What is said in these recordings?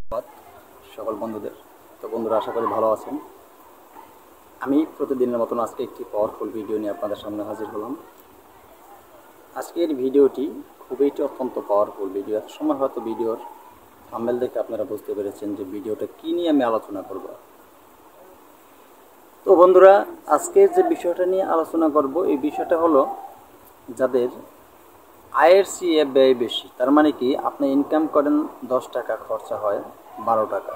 সকল বন্ধুদের। তো বন্ধুরা, আশা করি ভালো আছেন। আমি প্রতিদিনের মতন আজকে একটি পাওয়ারফুল ভিডিও নিয়ে আপনাদের সামনে হাজির হলাম। আজকের ভিডিওটি অত্যন্ত পাওয়ারফুল ভিডিও। এত সময় হয়তো ভিডিওর থাম্বনেল দেখে আপনারা বুঝতে পেরেছেন যে ভিডিওটা কী নিয়ে আমি আলোচনা করব। তো বন্ধুরা, আজকে যে বিষয়টা নিয়ে আলোচনা করব, এই বিষয়টা হলো যাদের আয়ের চেয়ে ব্যয় বেশি। তার মানে কি, আপনি ইনকাম করেন 10 টাকা, খরচা হয় 12 টাকা।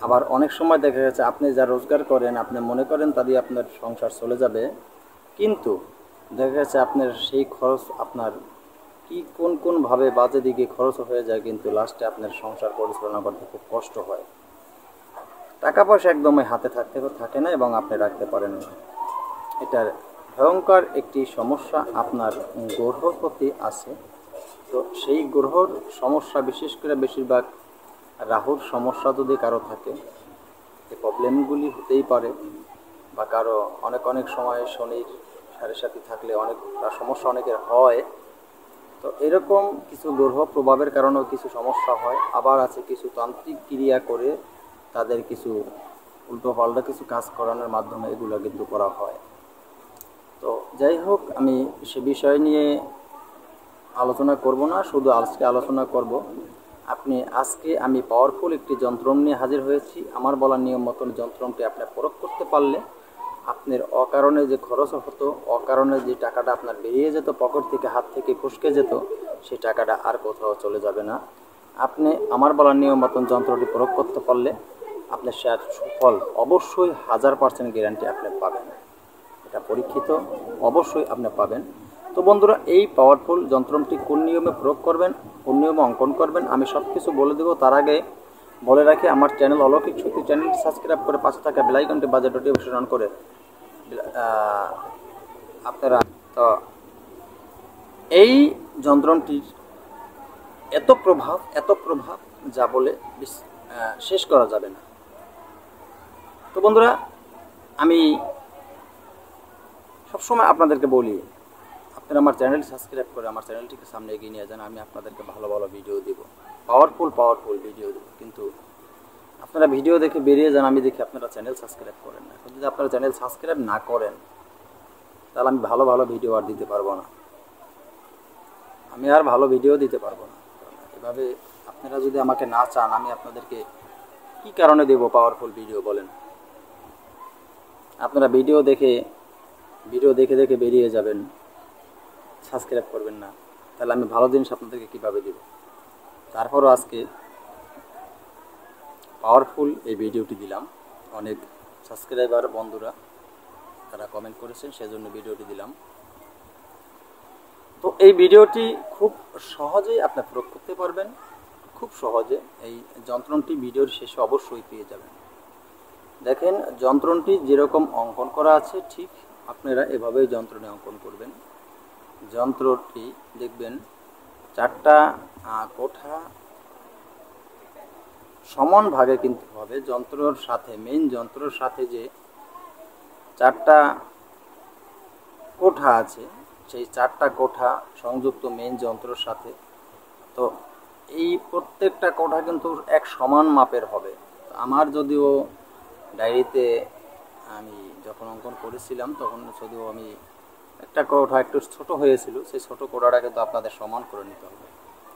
আবার অনেক সময় দেখা গেছে আপনি যা রোজগার করেন, আপনি মনে করেন তা দিয়ে আপনার সংসার চলে যাবে, কিন্তু দেখা গেছে আপনার সেই খরচ আপনার কোনভাবে বাজে দিকে খরচ হয়ে যায়, কিন্তু লাস্টে আপনার সংসার পরিচালনা করতে খুব কষ্ট হয়। টাকা পয়সা একদমই হাতে থাকে না এবং আপনি রাখতে পারেন না। এটার ভয়ঙ্কর একটি সমস্যা আপনার গ্রহর প্রতি আছে। তো সেই গ্রহর সমস্যা, বিশেষ করে বেশিরভাগ রাহুর সমস্যা যদি কারো থাকে, এই প্রবলেমগুলি হতেই পারে। বা কারো অনেক সময় শনির সাথে থাকলে অনেক সমস্যা অনেকের হয়। তো এরকম কিছু গ্রহ প্রভাবের কারণেও কিছু সমস্যা হয়। আবার আছে কিছু তান্ত্রিক ক্রিয়া করে তাদের কিছু উল্টোপাল্টা কিছু কাজ করানোর মাধ্যমে এগুলো কিন্তু করা হয়। তো যাই হোক, আমি সে বিষয় নিয়ে আলোচনা করব না, শুধু আজকে আলোচনা করব আজকে আমি পাওয়ারফুল একটি যন্ত্র নিয়ে হাজির হয়েছি। আমার বলা নিয়ম মতন যন্ত্রটি আপনি প্রয়োগ করতে পারলে আপনার অকারণে যে খরচ হতো, অকারণে যে টাকাটা আপনার বেরিয়ে যেত পকেট থেকে, হাত থেকে ফসকে যেত, সেই টাকাটা আর কোথাও চলে যাবে না। আপনি আমার বলা নিয়ম মতন যন্ত্রটি প্রয়োগ করতে পারলে আপনার সে সুফল অবশ্যই 1000% গ্যারান্টি আপনি পাবেন। এটা পরীক্ষিত, অবশ্যই আপনি পাবেন। তো বন্ধুরা, এই পাওয়ারফুল যন্ত্রটি কোন নিয়মে প্রয়োগ করবেন, কোন নিয়মে অঙ্কন করবেন, আমি সব কিছু বলে দেবো। তার আগে বলে রাখি, আমার চ্যানেল অলৌকিক শক্তি চ্যানেলটি সাবস্ক্রাইব করে পাশে থাকা বেল আইকনটি বাজে নোটিফিকেশন অন করে আপনারা। তো এই যন্ত্রটির এত প্রভাব যা বলে শেষ করা যাবে না। তো বন্ধুরা, আমি সবসময় আপনাদেরকে বলি, আপনারা আমার চ্যানেল সাবস্ক্রাইব করে আমার চ্যানেলটিকে সামনে এগিয়ে নিয়ে যান। আমি আপনাদেরকে ভালো ভিডিও দেব, পাওয়ারফুল ভিডিও দেব। কিন্তু আপনারা ভিডিও দেখে বেরিয়ে যান, আমি দেখি আপনারা চ্যানেল সাবস্ক্রাইব করেন না। যদি আপনারা চ্যানেল সাবস্ক্রাইব না করেন, তাহলে আমি ভালো ভিডিও আর দিতে পারবো না। আমি আর ভালো ভিডিও দিতে পারবো না। এভাবে আপনারা যদি আমাকে না চান, আমি আপনাদেরকে কি কারণে দেব পাওয়ারফুল ভিডিও বলেন? আপনারা ভিডিও দেখে বেরিয়ে যাবেন, সাবস্ক্রাইব করবেন না, তাহলে আমি ভালো জিনিস আপনাদেরকে কীভাবে দেব? তারপরও আজকে পাওয়ারফুল এই ভিডিওটি দিলাম। অনেক সাবস্ক্রাইবার বন্ধুরা তারা কমেন্ট করেছেন, সেজন্য ভিডিওটি দিলাম। তো এই ভিডিওটি খুব সহজেই আপনি প্রয়োগ করতে পারবেন, খুব সহজে। এই যন্ত্রটি ভিডিওর শেষে অবশ্যই পেয়ে যাবেন। দেখেন, যন্ত্রটি যেরকম অঙ্কন করা আছে, ঠিক আপনারা এভাবেই যন্ত্রটি অঙ্কন করবেন। যন্ত্রটি দেখবেন 4টা কোঠা সমান ভাগে কিন্তু হবে। যন্ত্রর সাথে, মেইন যন্ত্রর সাথে যে 4টা কোঠা আছে, সেই 4টা কোঠা সংযুক্ত মেইন যন্ত্রর সাথে। তো এই প্রত্যেকটা কোঠা কিন্তু এক সমান মাপের হবে। আমার যদিও ডায়েরিতে আমি যখন অঙ্কন করেছিলাম, তখন যদিও আমি একটা কোঠা একটু ছোট হয়েছিল, সেই ছোট কোঠাটা কিন্তু আপনাদের সমান করে নিতে হবে,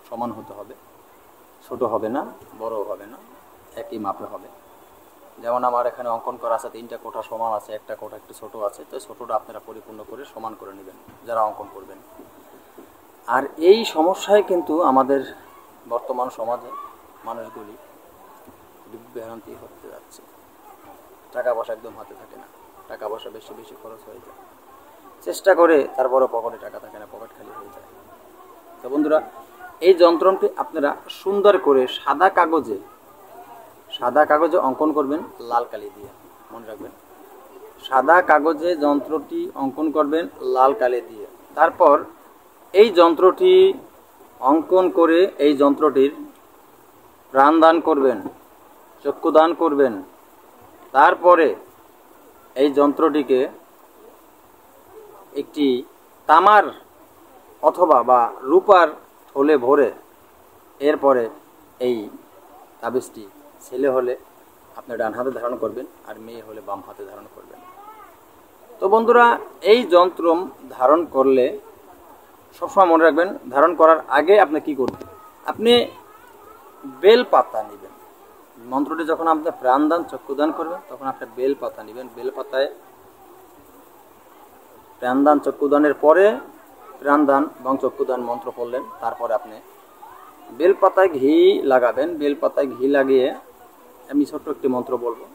সমান হতে হবে। ছোট হবে না, বড়ও হবে না, একই মাপে হবে। যেমন আমার এখানে অঙ্কন করা আছে 3টা কোঠা সমান আছে, একটা কোঠা একটু ছোট আছে। তো ছোটটা আপনারা পরিপূর্ণ করে সমান করে নেবেন যারা অঙ্কন করবেন। আর এই সমস্যায় কিন্তু আমাদের বর্তমান সমাজে মানুষগুলি বিভ্রান্তি হতে যাচ্ছে। টাকা পয়সা একদম হাতে থাকে না, টাকা পয়সা বেশি খরচ হয়ে যায়। চেষ্টা করে, তারপরও পকেটে টাকা থাকে না, পকেট খালি হয়ে যায়। তো বন্ধুরা, এই যন্ত্রটি আপনারা সুন্দর করে সাদা কাগজে অঙ্কন করবেন, লাল কালি দিয়ে। মনে রাখবেন, সাদা কাগজে যন্ত্রটি অঙ্কন করবেন লাল কালি দিয়ে। তারপর এই যন্ত্রটি অঙ্কন করে এই যন্ত্রটির প্রাণদান করবেন, চক্ষুদান করবেন। তারপরে এই যন্ত্রটিকে একটি তামার অথবা রূপার থলে ভরে, এরপরে এই তাবিজটি ছেলে হলে আপনি ডান হাতে ধারণ করবেন, আর মেয়ে হলে বাম হাতে ধারণ করবেন। তো বন্ধুরা, এই যন্ত্র ধারণ করলে সবসময় মনে রাখবেন, ধারণ করার আগে আপনি কি করবেন, আপনি বেল পাতা নেবেন। মন্ত্রটি যখন আপনি প্রাণদান চক্ষুদান করবেন তখন আপনি বেল পাতা নেবেন। বেল পাতায় প্রাণদান চক্ষুদানের পরে প্রাণদান এবং চক্ষুদান মন্ত্র পড়লেন, তারপরে আপনি বেল পাতায় ঘি লাগাবেন। বেল পাতায় ঘি লাগিয়ে আমি ছোট্ট একটি মন্ত্র বলবো।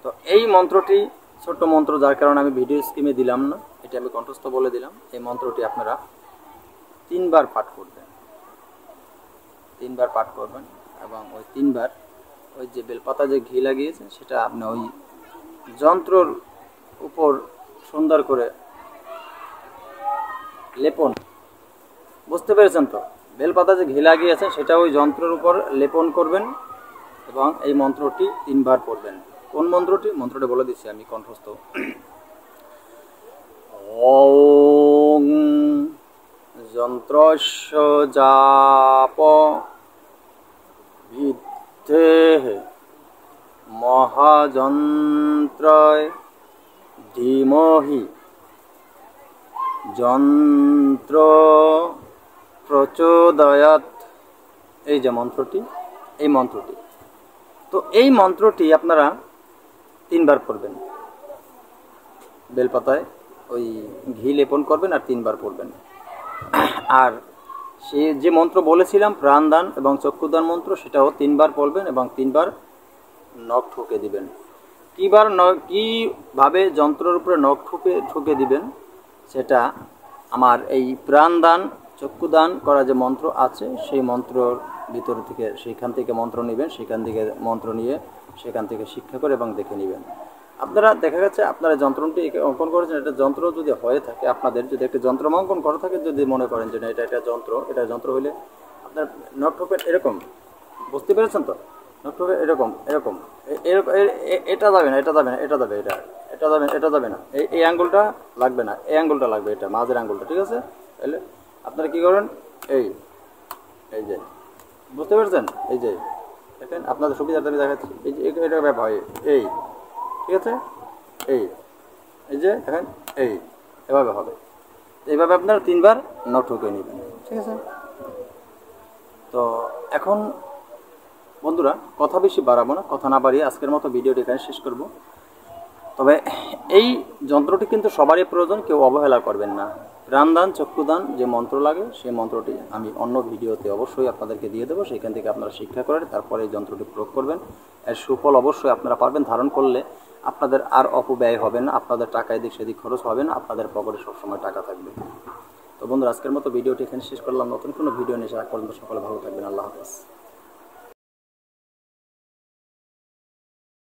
তো এই মন্ত্রটি ছোট্ট মন্ত্র, যার কারণে আমি ভিডিও স্ক্রিনে দিলাম না, এটি আমি কণ্ঠস্থ বলে দিলাম। এই মন্ত্রটি আপনারা 3 বার পাঠ করবেন, 3 বার পাঠ করবেন, এবং ওই 3 বার ওই যে বেলপাতা যে ঘি লাগিয়েছেন সেটা আপনি ওই যন্ত্রর উপর সুন্দর করে লেপন, বুঝতে পেরেছেন তো? বেলপাতা যে ঘি লাগিয়েছেন সেটা ওই যন্ত্রের উপর লেপন করবেন এবং এই মন্ত্রটি 3 বার পড়বেন। কোন মন্ত্রটি? মন্ত্রটি বলে দিচ্ছি আমি কণ্ঠস্থ। ওং যন্ত্রস্য জাপ বিদ্ধেঃ মহাযন্ত্রয় ধীমহি যন্ত্র প্রচোদয়াৎ। এই যে মন্ত্রটি, এই মন্ত্রটি, তো এই মন্ত্রটি আপনারা 3 বার পড়বেন। বেলপাতায় ওই ঘি লেপন করবেন আর 3 বার পড়বেন। আর সে যে মন্ত্র বলেছিলাম প্রাণদান এবং চক্ষুদান মন্ত্র, সেটাও 3 বার পড়বেন এবং 3 বার নখ ঠুকে দিবেন। কীভাবে যন্ত্রের উপরে নখ ঠুকে দিবেন সেটা আমার এই প্রাণদান চক্ষুদান করা যে মন্ত্র আছে সেই মন্ত্রর ভিতর থেকে, সেইখান থেকে মন্ত্র নেবেন, সেখান থেকে মন্ত্র নিয়ে সেখান থেকে শিক্ষা করে এবং দেখে নেবেন। আপনারা দেখা গেছে আপনারা যন্ত্রটি অঙ্কন করেছেন, এটা যন্ত্র যদি হয়ে থাকে, আপনাদের যদি একটা যন্ত্র অঙ্কন করা থাকে, যদি মনে করেন যে না এটা একটা যন্ত্র, এটা যন্ত্র হলে আপনার নখ ঠোপের এরকম, বুঝতে পেরেছেন তো? নখ ঠোপের এরকম এরকম এটা যাবে না, এটা যাবে না, এটা যাবে, এটা যাবে, এটা যাবে না, এই আঙ্গুলটা লাগবে না, এই আঙ্গুলটা লাগবে, এটা মাঝের আঙ্গুলটা, ঠিক আছে? তাহলে আপনারা কী করেন, এই যে বুঝতে পেরেছেন, এই যে দেখেন আপনাদের সুবিধাটা আমি দেখাচ্ছি, এই যে এটা ব্যাপার হয় এই, ঠিক আছে? এই যে দেখেন এভাবে হবে। এইভাবে আপনারা 3 বার নখ ঠুকে নেবেন, ঠিক আছে? তো এখন বন্ধুরা কথা বেশি বাড়াবো না, কথা না বাড়িয়ে আজকের মতো ভিডিওটি এখানে শেষ করব। তবে এই যন্ত্রটি কিন্তু সবারই প্রয়োজন, কেউ অবহেলা করবেন না। প্রাণদান চক্ষুদান যে মন্ত্র লাগে সেই মন্ত্রটি আমি অন্য ভিডিওতে অবশ্যই আপনাদেরকে দিয়ে দেবো, সেখান থেকে আপনারা শিক্ষা করেন, তারপরে এই যন্ত্রটি প্রয়োগ করবেন। এর সুফল অবশ্যই আপনারা পারবেন। ধারণ করলে আপনাদের আর অপব্যয় হবে না, আপনাদের টাকা এদিক সেদিক খরচ হবে না, আপনাদের পকেটে সবসময় টাকা থাকবে। তো বন্ধুরা আজকের মতো ভিডিওটি এখানে শেষ করলাম। নতুন কোনো ভিডিও নিয়ে আসা পর্যন্ত সকলে ভালো থাকবেন। আল্লাহ হাফেজ।